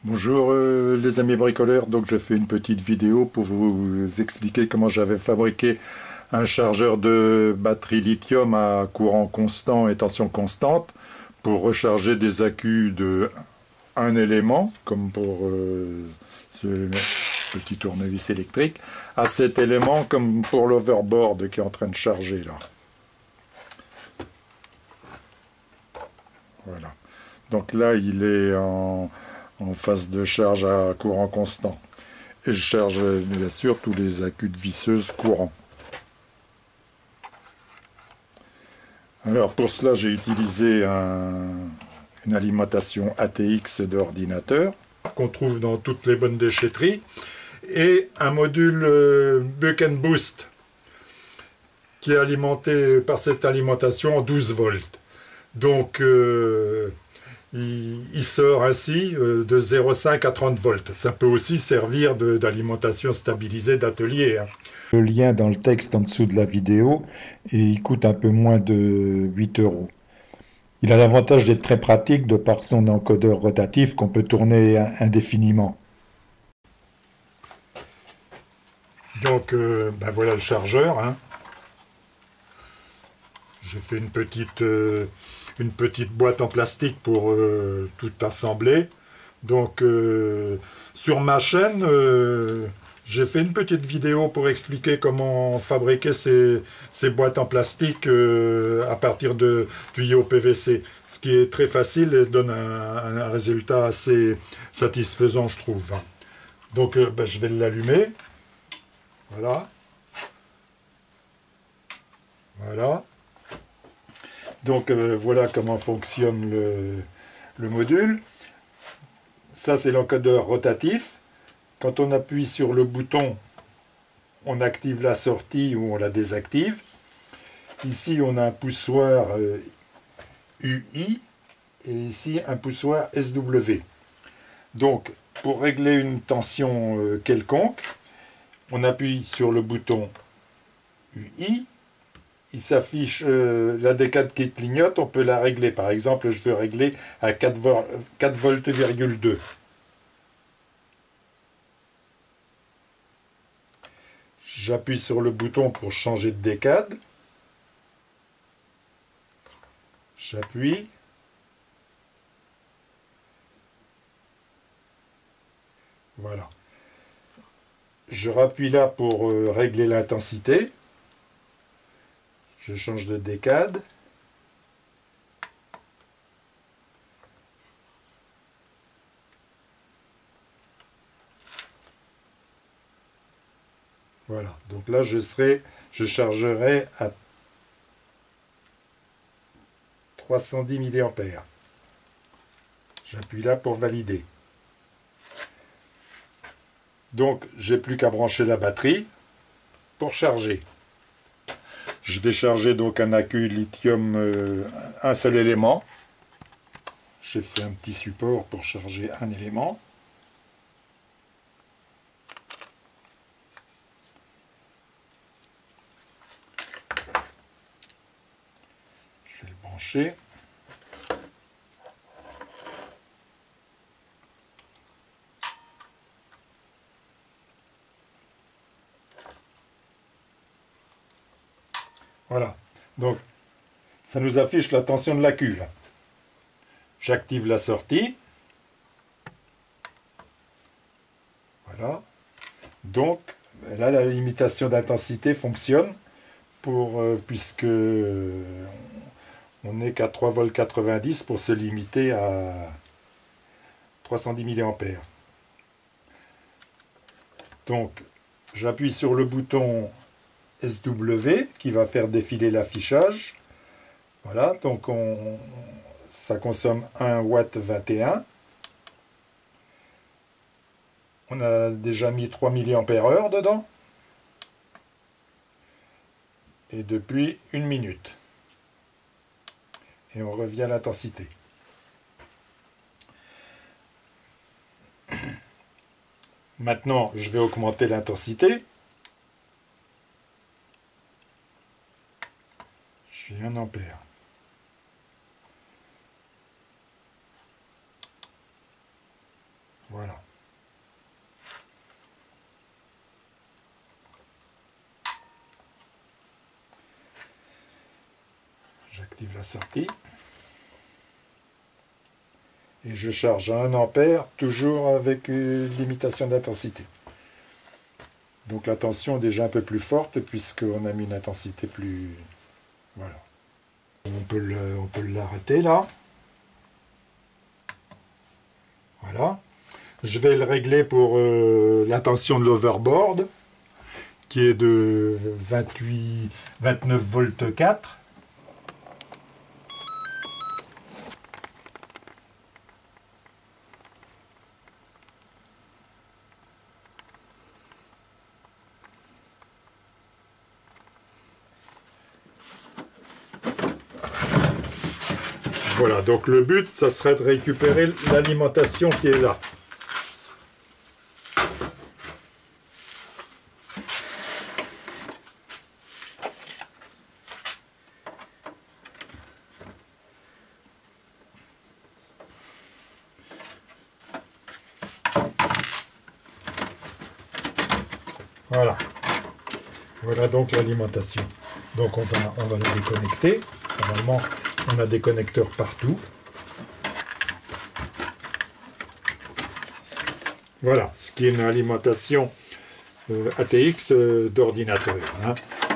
Bonjour les amis bricoleurs, donc je fais une petite vidéo pour vous expliquer comment j'avais fabriqué un chargeur de batterie lithium à courant constant et tension constante pour recharger des accus de un élément, comme pour ce petit tournevis électrique, à cet élément comme pour l'overboard qui est en train de charger là. Voilà. Donc là il est en phase de charge à courant constant. Et je charge bien sûr tous les accus de visseuse courant. Alors pour cela j'ai utilisé une alimentation ATX d'ordinateur qu'on trouve dans toutes les bonnes déchetteries et un module Buck and Boost qui est alimenté par cette alimentation en 12 volts. Donc il sort ainsi de 0,5 à 30 volts. Ça peut aussi servir d'alimentation stabilisée d'atelier, hein. Le lien dans le texte en dessous de la vidéo et il coûte un peu moins de 8 euros. Il a l'avantage d'être très pratique de par son encodeur rotatif qu'on peut tourner indéfiniment. Donc ben voilà le chargeur, hein. J'ai fait une petite boîte en plastique pour tout assembler. Donc sur ma chaîne, j'ai fait une petite vidéo pour expliquer comment fabriquer ces boîtes en plastique à partir de tuyaux PVC. Ce qui est très facile et donne un résultat assez satisfaisant, je trouve. Donc ben, je vais l'allumer. Voilà. Voilà. Donc voilà comment fonctionne le module. Ça c'est l'encodeur rotatif. Quand on appuie sur le bouton, on active la sortie ou on la désactive. Ici on a un poussoir UI et ici un poussoir SW. Donc pour régler une tension quelconque, on appuie sur le bouton UI. Il s'affiche la décade qui clignote, on peut la régler. Par exemple, je veux régler à 4 volts,2. J'appuie sur le bouton pour changer de décade. J'appuie. Voilà. Je rappuie là pour régler l'intensité. Je change de décade. Voilà. Donc là, je chargerai à 310 mA. J'appuie là pour valider. Donc, j'ai plus qu'à brancher la batterie pour charger. Je vais charger donc un accu lithium, un seul élément. J'ai fait un petit support pour charger un élément. Je vais le brancher. Voilà. Donc, ça nous affiche la tension de l'accu. J'active la sortie. Voilà. Donc, là, la limitation d'intensité fonctionne puisque on n'est qu'à 3,90 volts pour se limiter à 310 mA. Donc, j'appuie sur le bouton SW qui va faire défiler l'affichage. Voilà, donc ça consomme 1,21 W. On a déjà mis 3 mAh dedans. Et depuis 1 minute. Et on revient à l'intensité. Maintenant, je vais augmenter l'intensité. Je suis 1 ampère. Voilà. J'active la sortie. Et je charge à 1 ampère, toujours avec une limitation d'intensité. Donc la tension est déjà un peu plus forte, puisqu'on a mis une intensité plus... Voilà. On peut l'arrêter là. Voilà. Je vais le régler pour la tension de l'overboard, qui est de 29 volts 4. Voilà, donc le but, ça serait de récupérer l'alimentation qui est là. Voilà. Voilà donc l'alimentation. Donc on va la déconnecter. Normalement, on a des connecteurs partout. Voilà, ce qui est une alimentation ATX d'ordinateur. Hein.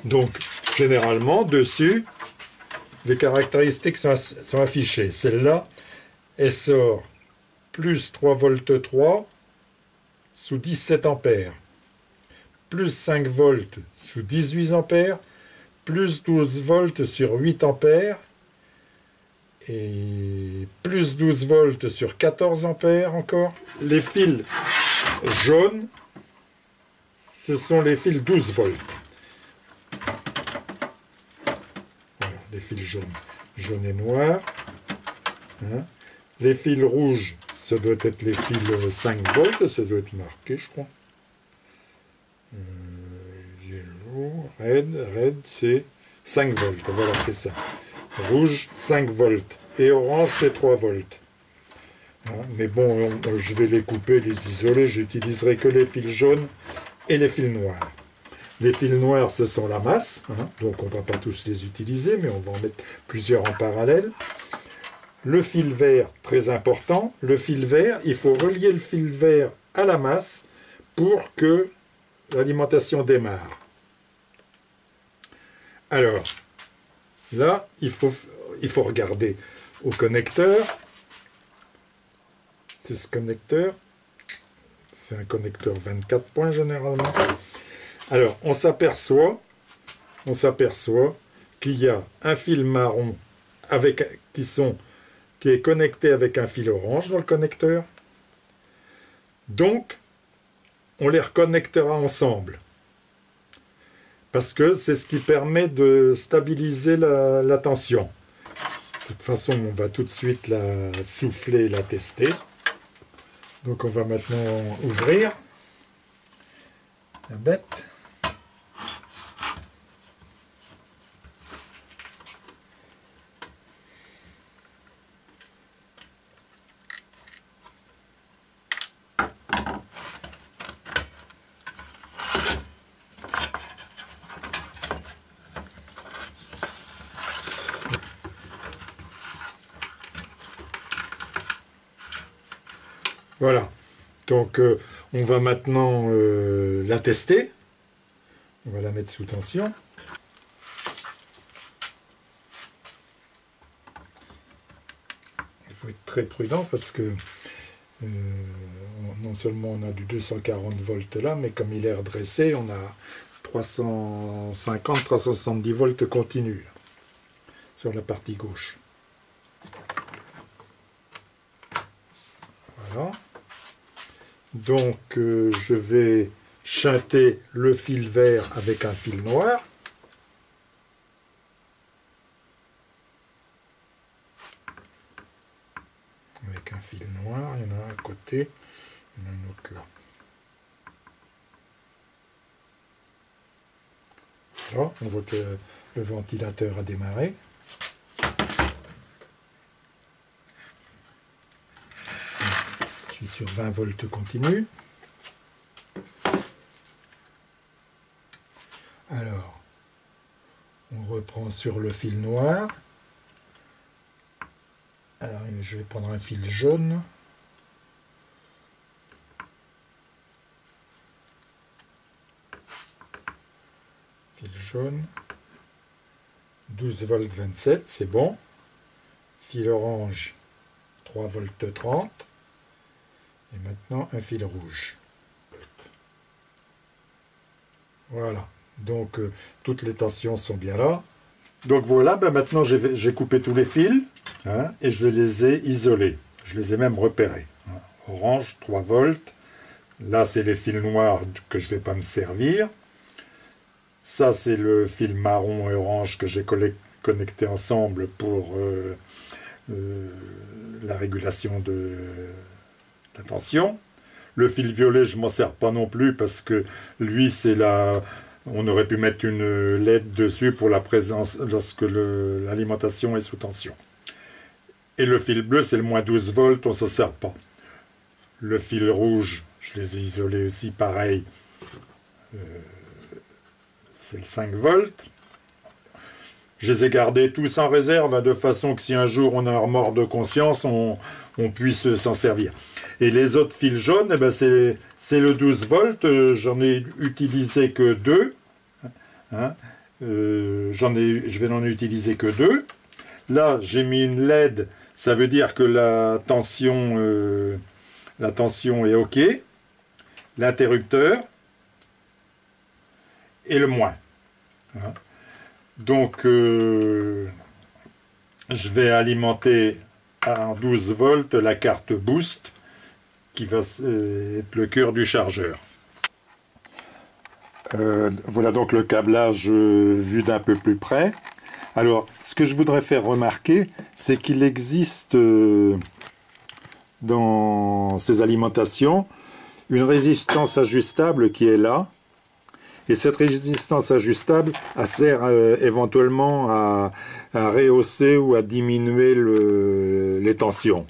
Donc, généralement, dessus, les caractéristiques sont affichées. Celle-là, elle sort plus 3 volts 3 sous 17 ampères, plus 5 volts sous 18 ampères, plus 12 volts sur 8 ampères, et plus 12 volts sur 14 ampères encore. Les fils jaunes, ce sont les fils 12 volts. Voilà, les fils jaunes. Jaune et noir. Hein. Les fils rouges, ça doit être les fils 5 volts, ça doit être marqué, je crois. Yellow, red, c'est 5 volts. Voilà, c'est ça. Rouge, 5 volts. Et orange, c'est 3 volts. Hein, mais bon, je vais les couper, les isoler. J'utiliserai que les fils jaunes et les fils noirs. Les fils noirs, ce sont la masse. Hein, donc, on ne va pas tous les utiliser, mais on va en mettre plusieurs en parallèle. Le fil vert, très important. Le fil vert, il faut relier le fil vert à la masse pour que l'alimentation démarre. Alors, là, il faut regarder au connecteur. C'est ce connecteur. C'est un connecteur 24 points généralement. Alors, on s'aperçoit qu'il y a un fil marron qui est connecté avec un fil orange dans le connecteur. Donc, on les reconnectera ensemble. Parce que c'est ce qui permet de stabiliser la tension. De toute façon, on va tout de suite la souffler et la tester. Donc on va maintenant ouvrir la bête. Voilà, donc on va maintenant la tester. On va la mettre sous tension. Il faut être très prudent parce que non seulement on a du 240 volts là, mais comme il est redressé, on a 350-370 volts continus sur la partie gauche. Voilà. Donc je vais shunter le fil vert avec un fil noir. Avec un fil noir, il y en a un à côté, il y en a un autre là. Voilà, on voit que le ventilateur a démarré. Je suis sur 20 volts continu. Alors, on reprend sur le fil noir. Alors, je vais prendre un fil jaune. Fil jaune. 12 volts 27, c'est bon. Fil orange, 3 volts 30. Et maintenant, un fil rouge. Voilà. Donc, toutes les tensions sont bien là. Donc voilà, ben maintenant j'ai coupé tous les fils, hein, et je les ai isolés. Je les ai même repérés. Hein. Orange, 3 volts. Là, c'est les fils noirs que je ne vais pas me servir. Ça, c'est le fil marron et orange que j'ai connecté ensemble pour la régulation de la tension. Le fil violet, je ne m'en sers pas non plus parce que lui, c'est la... On aurait pu mettre une LED dessus pour la présence lorsque l'alimentation est sous tension. Et le fil bleu, c'est le moins 12 volts, on ne s'en sert pas. Le fil rouge, je les ai isolés aussi, pareil. C'est le 5 volts. Je les ai gardés tous en réserve, de façon que si un jour on a un remords de conscience, on puisse s'en servir. Et les autres fils jaunes, eh ben c'est le 12 volts, j'en ai utilisé que 2. Hein. Je vais n'en utiliser que 2. Là, j'ai mis une LED, ça veut dire que la tension est OK. L'interrupteur et le moins. Hein. Donc, je vais alimenter à 12 volts la carte Boost qui va être le cœur du chargeur. Voilà donc le câblage vu d'un peu plus près. Alors, ce que je voudrais faire remarquer, c'est qu'il existe dans ces alimentations une résistance ajustable qui est là. Et cette résistance ajustable elle sert éventuellement à rehausser ou à diminuer les tensions.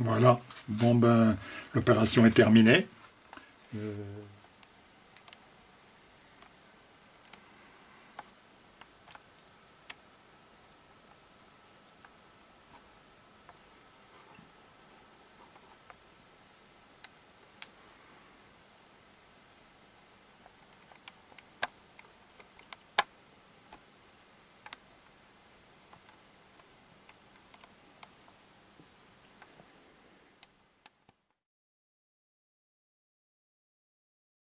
Voilà. Bon ben, l'opération est terminée.